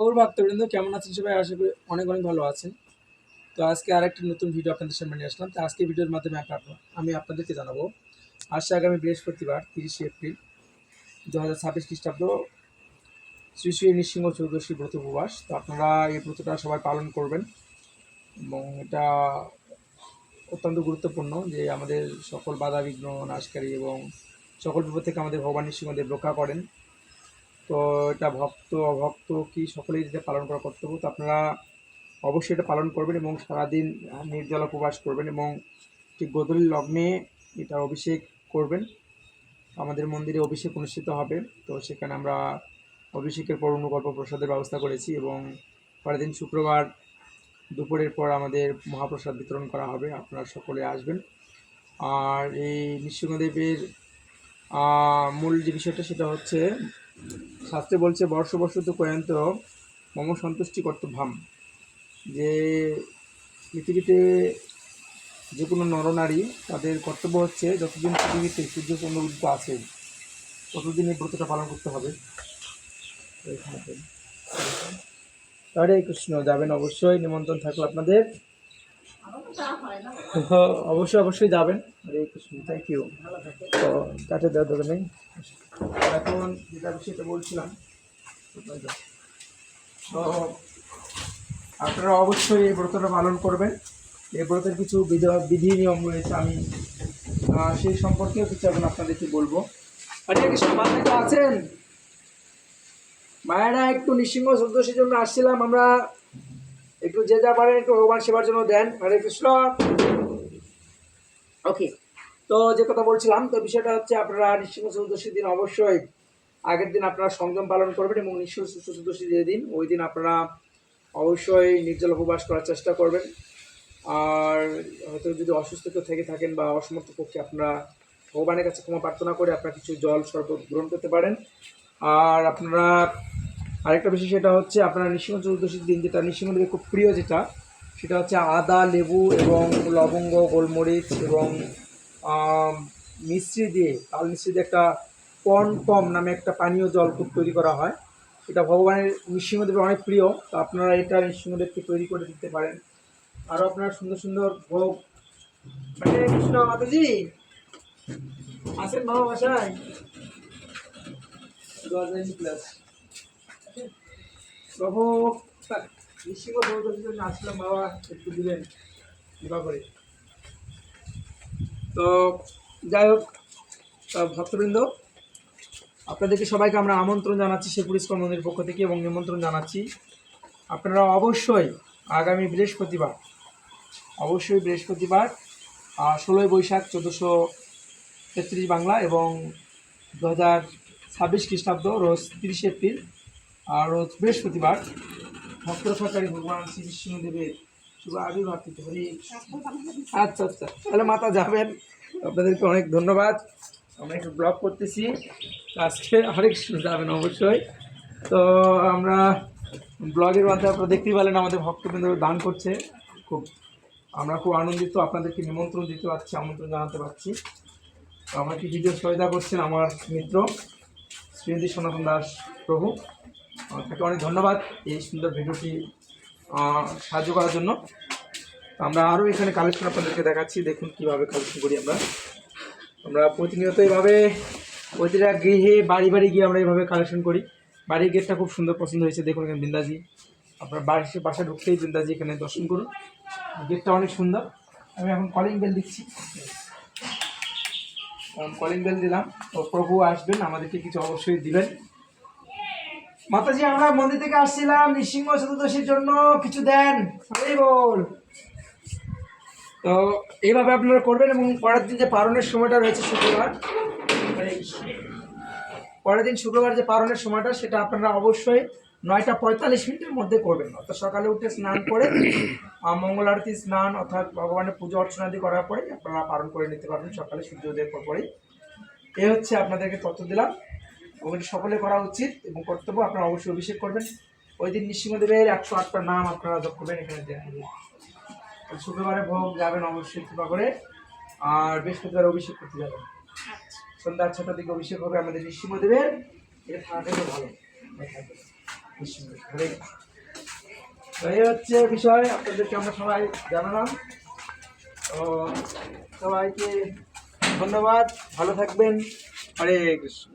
ওর ভক্তবৃন্দ কেমন আছেন সবাই? আশা করি অনেক অনেক ভালো আছেন। তো আজকে আরেকটি নতুন ভিডিও আপনাদের সামনে নিয়ে আসলাম। তো আজকে ভিডিওর মাধ্যমে আমি আপনাদেরকে জানাবো আসছে আগামী বৃহস্পতিবার 30শে এপ্রিল 2026 খ্রিস্টাব্দ শ্রী শ্রী নৃসিংহ চৌদশী ব্রত উপবাস। তো আপনারা এই ব্রতটা সবাই পালন করবেন এবং এটা অত্যন্ত গুরুত্বপূর্ণ যে আমাদের সকল বাধা বিঘ্ন নাশকারী এবং সকল বিপদ থেকে আমাদের ভগবান নৃসিংহদেব রক্ষা করেন। তো এটা ভক্ত অভক্ত কি সকলেই এটা পালন করা কর্তব্য। তো আপনারা অবশ্যই এটা পালন করবেন এবং সারাদিন নির্জলা উপবাস করবেন এবং ঠিক গোধূলি লগ্নে এটা অভিষেক করবেন। আমাদের মন্দিরে অভিষেক অনুষ্ঠিত হবে, তো সেখানে আমরা অভিষেকের পর অনুকল্প প্রসাদের ব্যবস্থা করেছি এবং পরের দিন শুক্রবার দুপুরের পর আমাদের মহাপ্রসাদ বিতরণ করা হবে। আপনারা সকলে আসবেন। আর এই নৃসিংহদেবের মূল যে বিষয়টা সেটা হচ্ছে শাস্ত্রে বলছে বর্ষ বর্ষত কয়ন্ত মম সন্তুষ্টি কর্তব্যাম, যে পৃথিবীতে যে কোনো নরনারী তাদের কর্তব্য হচ্ছে যতদিন পৃথিবীতে সূর্য চন্দ্রবৃদ্ধ আছে ততদিন এই ব্রতটা পালন করতে হবে। হরে কৃষ্ণ, যাবেন অবশ্যই, নিমন্ত্রণ থাকলো আপনাদের। অবশ্যই অবশ্যই যাবেন। হরে কৃষ্ণ, থ্যাংক ইউ। তো কাটে দেওয়া দরকার নেই। এখন যেটা বিষয়টা বলছিলাম, তো আপনারা অবশ্যই এই ব্রতটা পালন করবেন। এই ব্রতের কিছু বিধি নিয়ম রয়েছে, আমি সেই সম্পর্কেও কিছু এখন আপনাদেরকে বলবো। হরে কৃষ্ণ, মায়েরা আছেন? মায়েরা একটু নৃসিংহ চতুর্দশীর জন্য আসছিলাম আমরা, একটু যে যা পারেন একটু ভগবান সেবার জন্য দেন। হরে কৃষ্ণ। ওকে, তো যে কথা বলছিলাম, তো বিষয়টা হচ্ছে আপনারা নৃসিংহ চতুর্দশীর দিন অবশ্যই আগের দিন আপনারা সংযম পালন করবেন এবং নৃসিংহ চতুর্দশী যে দিন ওই দিন আপনারা অবশ্যই নির্জল উপবাস করার চেষ্টা করবেন। আর হয়তো যদি অসুস্থ কেউ থেকে থাকেন বা অসমর্থ পক্ষে আপনারা ভগবানের কাছে ক্ষমা প্রার্থনা করে আপনারা কিছু জল শরবত গ্রহণ করতে পারেন। আর আপনারা আরেকটা বিষয় সেটা হচ্ছে আপনারা নৃসিংহ চতুর্দশীর দিন যেটা নৃসিংহদেবের খুব প্রিয় যেটা সেটা হচ্ছে আদা, লেবু এবং লবঙ্গ, গোলমরিচ এবং মিশ্রি দিয়ে তাল মিশ্রি দিয়ে একটা কম নামে একটা পানীয় জল খুব তৈরি করা হয়। এটা ভগবানের নৃসিংহদেবের অনেক প্রিয়, তো আপনারা এটা নৃসিংহদেবকে তৈরি করে দিতে পারেন। আরও আপনারা সুন্দর সুন্দর ভোগ। হরে কৃষ্ণ, মাতাজি আসেন বাবা বাসায়। প্রভু নৃসিংহ চৌদশীর জন্য আসলাম বাবা, একটু দিবেন কৃপা করে। তো যাই হোক ভক্তবৃন্দ, আপনাদেরকে সবাইকে আমরা আমন্ত্রণ জানাচ্ছি শেরপুর ইস্কন মন্দিরের পক্ষ থেকে এবং নিমন্ত্রণ জানাচ্ছি আপনারা অবশ্যই আগামী বৃহস্পতিবার 16ই বৈশাখ 1433 বাংলা এবং 2026 খ্রিস্টাব্দ রোজ 30শে এপ্রিল আর রোজ বৃহস্পতিবার ভক্ত সরকারি ভগবান শ্রী বিষ্ণুদেবের শুভ আবির্ভাব তিথি। আচ্ছা আচ্ছা, তাহলে মাতা যাবেন। আপনাদেরকে অনেক ধন্যবাদ। আমরা একটু ব্লগ করতেছি আজকে। হরে কৃষ্ণ, যাবেন অবশ্যই। তো আমরা ব্লগের মাধ্যমে আপনারা দেখতেই পেলেন আমাদের ভক্তবৃন্দ দান করছে। আমরা খুব আনন্দিত, আপনাদেরকে নিমন্ত্রণ দিতে পারছি, আমন্ত্রণ জানাতে পারছি। তো আমাকে ভিডিও সহায়তা করছেন আমার মিত্র শ্রীমতী সনাতন দাস প্রভু, তাকে অনেক ধন্যবাদ এই সুন্দর ভিডিওটি সাহায্য করার জন্য। আমরা আরও এখানে কালেকশন আপনাদেরকে দেখাচ্ছি, দেখুন কীভাবে কালেকশন করি আমরা প্রতিনিয়ত এইভাবে প্রতিটা গৃহে বাড়ি বাড়ি গিয়ে আমরা এইভাবে কালেকশন করি। বাড়ির গেটটা খুব সুন্দর পছন্দ হয়েছে, দেখুন এখানে বৃন্দাজি। আপনার বাসা ঢুকতেই বৃন্দাজি এখানে দর্শন করুন, গেটটা অনেক সুন্দর। আমি এখন কলিং বেল দিচ্ছি, কলিং বেল দিলাম। তো প্রভু আসবেন, আমাদেরকে কিছু অবশ্যই দিবেন। মাতাজি আমরা মন্দির থেকে আসছিলাম নৃসিংহ চতুর্দশীর জন্য, কিছু দেন। হরি বল। তো এইভাবে আপনারা করবেন এবং পরের দিন যে পারণের সময়টা রয়েছে শুক্রবার, পরের দিন শুক্রবার যে পারণের সময়টা সেটা আপনারা অবশ্যই 9টা 45 মধ্যে করবেন। অর্থাৎ সকালে উঠে স্নান করে মঙ্গল আরতি স্নান অর্থাৎ ভগবানের পুজো অর্চনাদি করার পরে আপনারা পালন করে নিতে পারবেন সকালে সূর্যোদয়ের পরেই। এই হচ্ছে আপনাদেরকে তথ্য দিলাম এবং এটি সকলে করা উচিত এবং কর্তব্য। আপনারা অবশ্যই অভিষেক করবেন। ওই দিন নৃসিংহদেবের 108টা নাম আপনারা জপ করবেন এখানে। শুক্রবারে ভোগ যাবেন অবশ্যই কৃপা করে, আর বৃহস্পতিবার অভিষেক করতে যাবেন। সন্ধ্যা 6টার দিকে অভিষেক হবে আমাদের নৃসিংহদেবের। এটা থাকাটাই ভালো। হরে কৃষ্ণ। তো এই হচ্ছে বিষয়, আপনাদেরকে আমরা সবাই জানালাম। তো সবাইকে ধন্যবাদ, ভালো থাকবেন। হরে কৃষ্ণ।